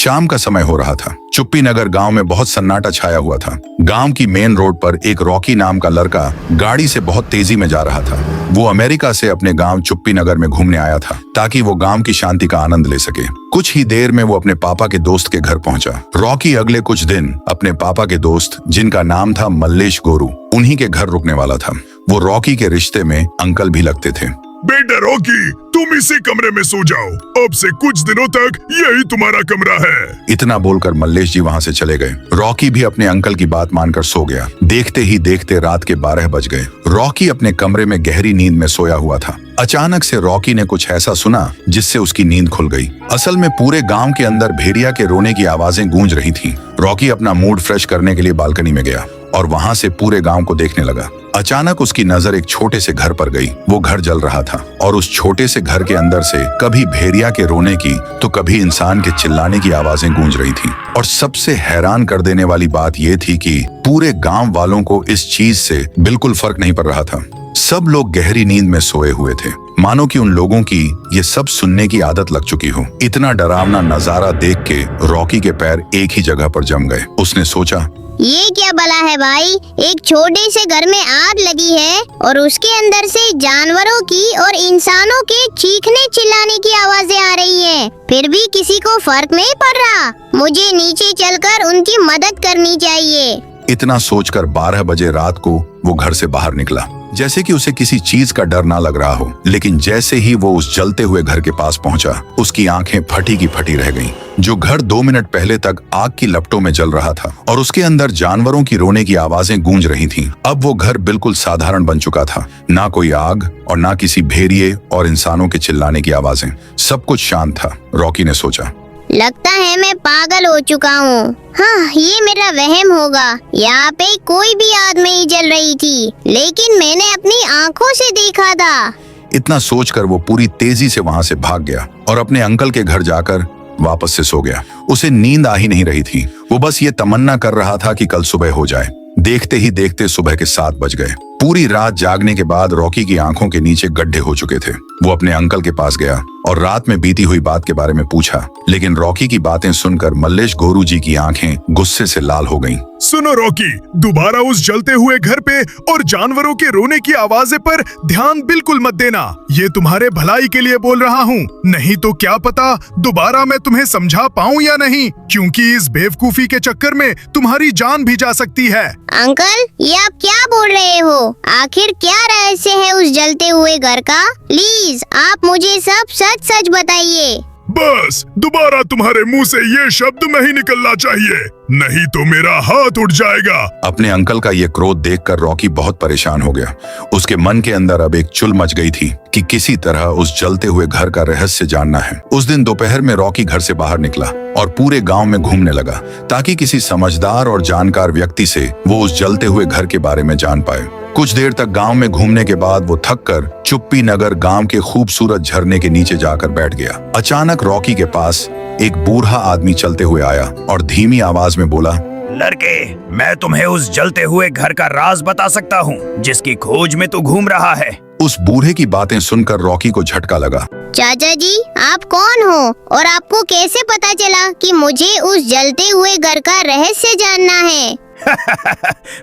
शाम का समय हो रहा था। चुप्पी नगर गांव में बहुत सन्नाटा छाया हुआ था। गांव की मेन रोड पर एक रॉकी नाम का लड़का गाड़ी से बहुत तेजी में जा रहा था। वो अमेरिका से अपने गांव चुप्पी नगर में घूमने आया था ताकि वो गांव की शांति का आनंद ले सके। कुछ ही देर में वो अपने पापा के दोस्त के घर पहुंचा। रॉकी अगले कुछ दिन अपने पापा के दोस्त, जिनका नाम था मल्लेश गोरू, उन्हीं के घर रुकने वाला था। वो रॉकी के रिश्ते में अंकल भी लगते थे। बेटा रॉकी, तुम इसी कमरे में सो जाओ। अब से कुछ दिनों तक यही तुम्हारा कमरा है। इतना बोलकर मल्लेश जी वहां से चले गए। रॉकी भी अपने अंकल की बात मानकर सो गया। देखते ही देखते रात के 12 बज गए। रॉकी अपने कमरे में गहरी नींद में सोया हुआ था। अचानक से रॉकी ने कुछ ऐसा सुना जिससे उसकी नींद खुल गई। असल में पूरे गांव के अंदर भेड़िया के रोने की आवाजें गूंज रही थीं। रॉकी अपना मूड फ्रेश करने के लिए बालकनी में गया और वहां से पूरे गांव को देखने लगा। अचानक उसकी नजर एक छोटे से घर पर गई। वो घर जल रहा था और उस छोटे से घर के अंदर से कभी भेड़िया के रोने की तो कभी इंसान के चिल्लाने की आवाजें गूंज रही थीं। और सबसे हैरान कर देने वाली बात यह थी कि पूरे गांव वालों को इस चीज से बिल्कुल फर्क नहीं पड़ रहा था। सब लोग गहरी नींद में सोए हुए थे, मानो कि उन लोगों की ये सब सुनने की आदत लग चुकी हो। इतना डरावना नजारा देख के रॉकी के पैर एक ही जगह पर जम गए। उसने सोचा, ये क्या भला है भाई? एक छोटे से घर में आग लगी है और उसके अंदर से जानवरों की और इंसानों के चीखने चिल्लाने की आवाजें आ रही हैं। फिर भी किसी को फर्क नहीं पड़ रहा। मुझे नीचे चलकर उनकी मदद करनी चाहिए। इतना सोचकर 12 बजे रात को वो घर से बाहर निकला, जैसे कि उसे किसी चीज का डर ना लग रहा हो। लेकिन जैसे ही वो उस जलते हुए घर के पास पहुंचा, उसकी आंखें फटी की फटी रह गईं। जो घर 2 मिनट पहले तक आग की लपटों में जल रहा था और उसके अंदर जानवरों की रोने की आवाजें गूंज रही थीं, अब वो घर बिल्कुल साधारण बन चुका था। ना कोई आग और ना किसी भेड़िए और इंसानों के चिल्लाने की आवाजें। सब कुछ शांत था। रॉकी ने सोचा, लगता है मैं पागल हो चुका हूँ। हाँ, ये मेरा वहम होगा। यहाँ पे कोई भी आग नहीं जल रही थी, लेकिन मैंने अपनी आंखों से देखा था। इतना सोचकर वो पूरी तेजी से वहां से भाग गया और अपने अंकल के घर जाकर वापस से सो गया। उसे नींद आ ही नहीं रही थी। वो बस ये तमन्ना कर रहा था कि कल सुबह हो जाए। देखते ही देखते सुबह के 7 बज गए। पूरी रात जागने के बाद रॉकी की आंखों के नीचे गड्ढे हो चुके थे। वो अपने अंकल के पास गया और रात में बीती हुई बात के बारे में पूछा, लेकिन रॉकी की बातें सुनकर मल्लेश गोरू जी की आंखें गुस्से से लाल हो गईं। सुनो रॉकी, दोबारा उस जलते हुए घर पे और जानवरों के रोने की आवाजें पर ध्यान बिल्कुल मत देना। ये तुम्हारे भलाई के लिए बोल रहा हूँ, नहीं तो क्या पता दोबारा मैं तुम्हें समझा पाऊँ या नहीं, क्योंकि इस बेवकूफी के चक्कर में तुम्हारी जान भी जा सकती है। अंकल, ये आप क्या बोल रहे हो? आखिर क्या रहस्य है उस जलते हुए घर का? प्लीज आप मुझे सब सच सच बताइए। बस दोबारा तुम्हारे मुंह से ये शब्द नहीं निकलना चाहिए, नहीं तो मेरा हाथ उठ जाएगा। अपने अंकल का ये क्रोध देखकर रॉकी बहुत परेशान हो गया। उसके मन के अंदर अब एक चुल मच गई थी कि किसी तरह उस जलते हुए घर का रहस्य जानना है। उस दिन दोपहर में रॉकी घर से बाहर निकला और पूरे गांव में घूमने लगा ताकि किसी समझदार और जानकार व्यक्ति से वो उस जलते हुए घर के बारे में जान पाए। कुछ देर तक गांव में घूमने के बाद वो थककर चुप्पी नगर गांव के खूबसूरत झरने के नीचे जाकर बैठ गया। अचानक रॉकी के पास एक बूढ़ा आदमी चलते हुए आया और धीमी आवाज में बोला, लड़के, मैं तुम्हें उस जलते हुए घर का राज बता सकता हूँ जिसकी खोज में तू घूम रहा है। उस बूढ़े की बातें सुनकर रॉकी को झटका लगा। चाचा जी, आप कौन हो और आपको कैसे पता चला कि मुझे उस जलते हुए घर का रहस्य जानना है?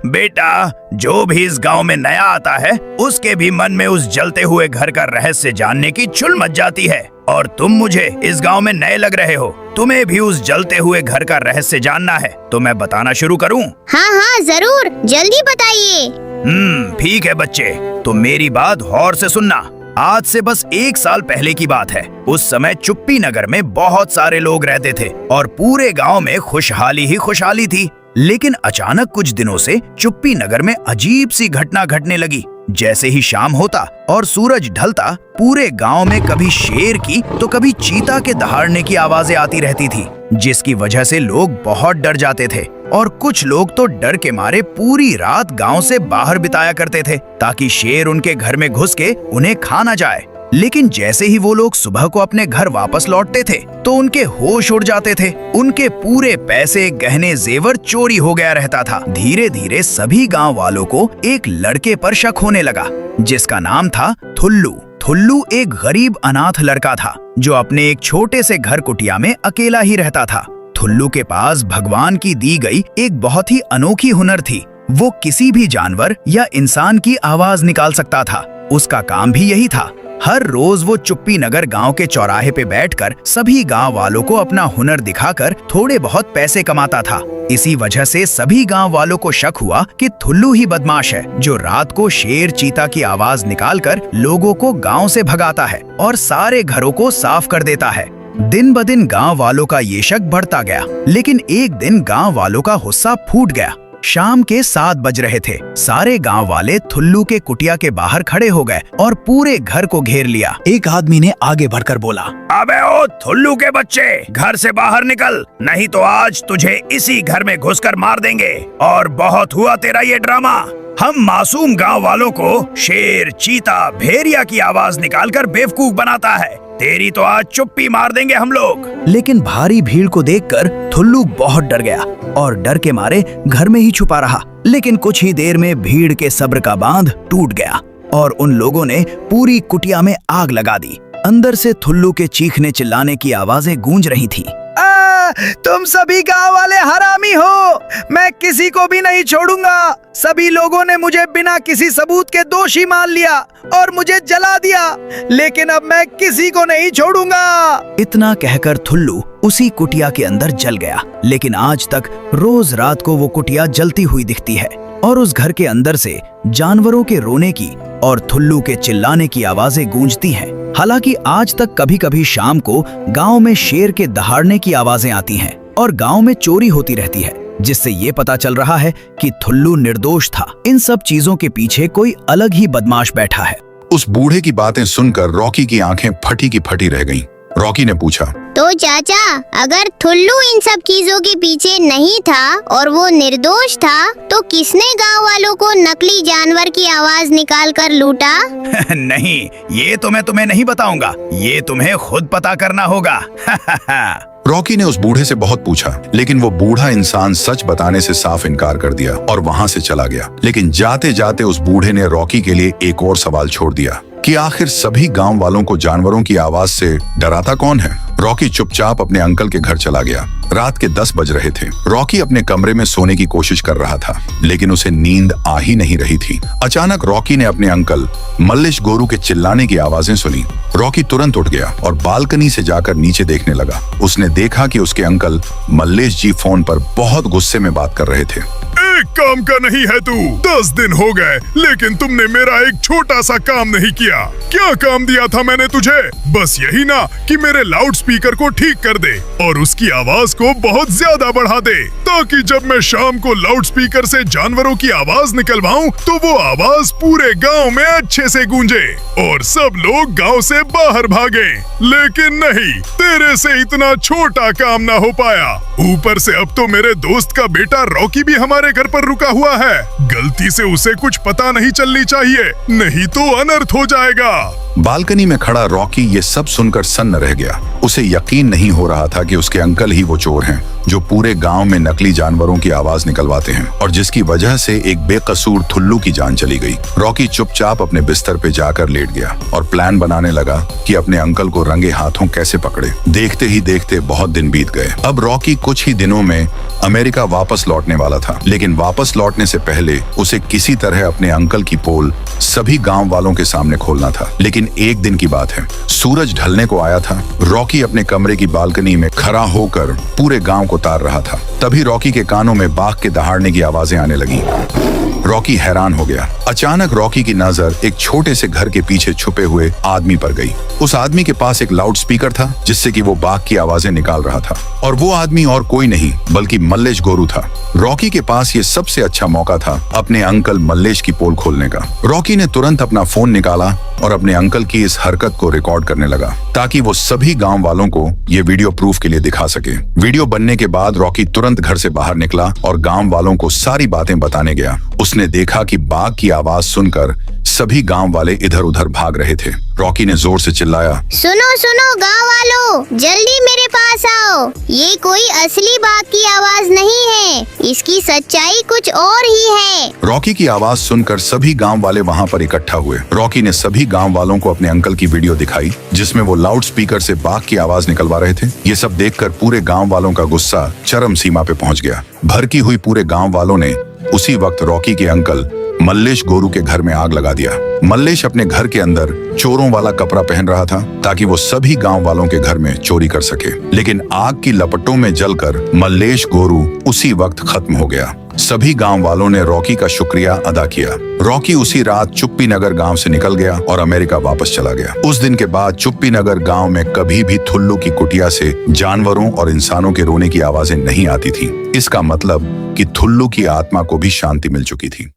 बेटा, जो भी इस गांव में नया आता है उसके भी मन में उस जलते हुए घर का रहस्य जानने की चुल मच जाती है। और तुम मुझे इस गांव में नए लग रहे हो, तुम्हें भी उस जलते हुए घर का रहस्य जानना है, तो मैं बताना शुरू करूं? हाँ हाँ जरूर, जल्दी बताइए। ठीक है बच्चे, तो मेरी बात गौर से सुनना। आज से बस 1 साल पहले की बात है। उस समय चुप्पी नगर में बहुत सारे लोग रहते थे और पूरे गांव में खुशहाली ही खुशहाली थी। लेकिन अचानक कुछ दिनों से चुप्पी नगर में अजीब सी घटना घटने लगी। जैसे ही शाम होता और सूरज ढलता, पूरे गांव में कभी शेर की तो कभी चीता के दहाड़ने की आवाजें आती रहती थी, जिसकी वजह से लोग बहुत डर जाते थे। और कुछ लोग तो डर के मारे पूरी रात गांव से बाहर बिताया करते थे ताकि शेर उनके घर में घुस के उन्हें खा ना जाए। लेकिन जैसे ही वो लोग सुबह को अपने घर वापस लौटते थे तो उनके होश उड़ जाते थे। उनके पूरे पैसे, गहने, जेवर चोरी हो गया रहता था। धीरे धीरे सभी गांव वालों को एक लड़के पर शक होने लगा जिसका नाम था थुल्लू। थुल्लू एक गरीब अनाथ लड़का था जो अपने एक छोटे से घर कुटिया में अकेला ही रहता था। ठुल्लू के पास भगवान की दी गई एक बहुत ही अनोखी हुनर थी। वो किसी भी जानवर या इंसान की आवाज निकाल सकता था। उसका काम भी यही था। हर रोज वो चुप्पी नगर गांव के चौराहे पे बैठकर सभी गांव वालों को अपना हुनर दिखाकर थोड़े बहुत पैसे कमाता था। इसी वजह से सभी गांव वालों को शक हुआ कि ठुल्लू ही बदमाश है, जो रात को शेर चीता की आवाज निकालकर लोगों को गांव से भगाता है और सारे घरों को साफ कर देता है। दिन ब दिन गांव वालों का ये शक बढ़ता गया, लेकिन एक दिन गांव वालों का गुस्सा फूट गया। शाम के 7 बज रहे थे। सारे गांव वाले ठुल्लू के कुटिया के बाहर खड़े हो गए और पूरे घर को घेर लिया। एक आदमी ने आगे बढ़कर बोला, अबे ओ ठुल्लू के बच्चे, घर से बाहर निकल, नहीं तो आज तुझे इसी घर में घुसकर मार देंगे। और बहुत हुआ तेरा ये ड्रामा। हम मासूम गांव वालों को शेर, चीता, भेड़िया की आवाज निकालकर बेवकूफ बनाता है। तेरी तो आज चुप्पी मार देंगे हम लोग। लेकिन भारी भीड़ को देखकर ठुल्लू बहुत डर गया और डर के मारे घर में ही छुपा रहा। लेकिन कुछ ही देर में भीड़ के सब्र का बांध टूट गया और उन लोगों ने पूरी कुटिया में आग लगा दी। अंदर से ठुल्लू के चीखने चिल्लाने की आवाजें गूंज रही थी। तुम सभी गांव वाले हरामी हो, मैं किसी को भी नहीं छोड़ूंगा। सभी लोगों ने मुझे बिना किसी सबूत के दोषी मान लिया और मुझे जला दिया, लेकिन अब मैं किसी को नहीं छोड़ूंगा। इतना कहकर ठुल्लू उसी कुटिया के अंदर जल गया। लेकिन आज तक रोज रात को वो कुटिया जलती हुई दिखती है और उस घर के अंदर से जानवरों के रोने की और ठुल्लू के चिल्लाने की आवाजें गूंजती हैं। हालांकि आज तक कभी कभी शाम को गांव में शेर के दहाड़ने की आवाजें आती हैं और गांव में चोरी होती रहती है, जिससे ये पता चल रहा है कि ठुल्लू निर्दोष था। इन सब चीजों के पीछे कोई अलग ही बदमाश बैठा है। उस बूढ़े की बातें सुनकर रॉकी की आंखें फटी की फटी रह गईं। रॉकी ने पूछा, तो चाचा, अगर ठुल्लू इन सब चीजों के पीछे नहीं था और वो निर्दोष था, तो किसने गांव वालों को नकली जानवर की आवाज निकाल कर लूटा? नहीं, ये तो मैं तुम्हें नहीं बताऊंगा, ये तुम्हें खुद पता करना होगा। रॉकी ने उस बूढ़े से बहुत पूछा, लेकिन वो बूढ़ा इंसान सच बताने से साफ इनकार कर दिया और वहां से चला गया। लेकिन जाते जाते उस बूढ़े ने रॉकी के लिए एक और सवाल छोड़ दिया कि आखिर सभी गांव वालों को जानवरों की आवाज से डराता कौन है। रॉकी चुपचाप अपने अंकल के घर चला गया। रात के 10 बज रहे थे। रॉकी अपने कमरे में सोने की कोशिश कर रहा था, लेकिन उसे नींद आ ही नहीं रही थी। अचानक रॉकी ने अपने अंकल मल्लेश गोरू के चिल्लाने की आवाजें सुनी। रॉकी तुरंत उठ गया और बालकनी से जाकर नीचे देखने लगा। उसने देखा कि उसके अंकल मल्लेश जी फोन पर बहुत गुस्से में बात कर रहे थे। एक काम का नहीं है तू। 10 दिन हो गए, लेकिन तुमने मेरा एक छोटा सा काम नहीं किया। क्या काम दिया था मैंने तुझे? बस यही ना कि मेरे लाउड स्पीकर को ठीक कर दे और उसकी आवाज को बहुत ज्यादा बढ़ा दे, ताकि जब मैं शाम को लाउड स्पीकर से जानवरों की आवाज निकलवाऊं तो वो आवाज पूरे गांव में अच्छे से गूंजे और सब लोग गांव से बाहर भागे। लेकिन नहीं, तेरे से इतना छोटा काम ना हो पाया। ऊपर से अब तो मेरे दोस्त का बेटा रॉकी भी हमारे घर पर रुका हुआ है। गलती से उसे कुछ पता नहीं चलनी चाहिए, नहीं तो अनर्थ हो जाएगा। बालकनी में खड़ा रॉकी ये सब सुनकर सन्न रह गया। उसे यकीन नहीं हो रहा था कि उसके अंकल ही वो चोर हैं जो पूरे गांव में नकली जानवरों की आवाज निकलवाते हैं और जिसकी वजह से एक बेकसूर ठुल्लू की जान चली गई। रॉकी चुपचाप अपने बिस्तर पे जाकर लेट गया और प्लान बनाने लगा कि अपने अंकल को रंगे हाथों कैसे पकड़े। देखते ही देखते बहुत दिन बीत गए। अब रॉकी कुछ ही दिनों में अमेरिका वापस लौटने वाला था, लेकिन वापस लौटने से पहले उसे किसी तरह अपने अंकल की पोल सभी गांव वालों के सामने खोलना था। लेकिन एक दिन की बात है, सूरज ढलने को आया था। रॉकी अपने कमरे की बालकनी में खड़ा होकर पूरे गांव को तार रहा था। तभी रॉकी के कानों में बाघ के दहाड़ने की आवाजें आने लगी। रॉकी हैरान हो गया। अचानक रॉकी की नजर एक छोटे से घर के पीछे छुपे हुए आदमी पर गई। उस आदमी के पास एक लाउड स्पीकर था जिससे कि वो बाघ की आवाजें निकाल रहा था और वो आदमी और कोई नहीं बल्कि मल्लेश गोरू था। रॉकी के पास ये सबसे अच्छा मौका था अपने अंकल मल्लेश की पोल खोलने का। रॉकी ने तुरंत अपना फोन निकाला और अपने अंकल की इस हरकत को रिकॉर्ड करने लगा ताकि वो सभी गांव वालों को ये वीडियो प्रूफ के लिए दिखा सके। वीडियो बनने के बाद रॉकी तुरंत घर से बाहर निकला और गांव वालों को सारी बातें बताने गया। उसने देखा कि बाघ की आवाज सुनकर सभी गांव वाले इधर उधर भाग रहे थे। रॉकी ने जोर से चिल्लाया, सुनो सुनो गांव वालों, जल्दी मेरे पास आओ। ये कोई असली बाघ की आवाज नहीं है, इसकी सच्चाई कुछ और ही है। रॉकी की आवाज सुनकर सभी गांव वाले वहां पर इकट्ठा हुए। रॉकी ने सभी गांव वालों को अपने अंकल की वीडियो दिखाई, जिसमें वो लाउड स्पीकर से बाघ की आवाज निकलवा रहे थे। ये सब देखकर पूरे गांव वालों का गुस्सा चरम सीमा पे पहुंच गया। भड़की हुई पूरे गांव वालों ने उसी वक्त रॉकी के अंकल मल्लेश गोरू के घर में आग लगा दिया। मल्लेश अपने घर के अंदर चोरों वाला कपड़ा पहन रहा था ताकि वो सभी गांव वालों के घर में चोरी कर सके, लेकिन आग की लपटों में जलकर मल्लेश गोरू उसी वक्त खत्म हो गया। सभी गांव वालों ने रॉकी का शुक्रिया अदा किया। रॉकी उसी रात चुप्पी नगर गांव से निकल गया और अमेरिका वापस चला गया। उस दिन के बाद चुप्पी नगर गांव में कभी भी ठुल्लू की कुटिया से जानवरों और इंसानों के रोने की आवाजें नहीं आती थी। इसका मतलब कि ठुल्लू की आत्मा को भी शांति मिल चुकी थी।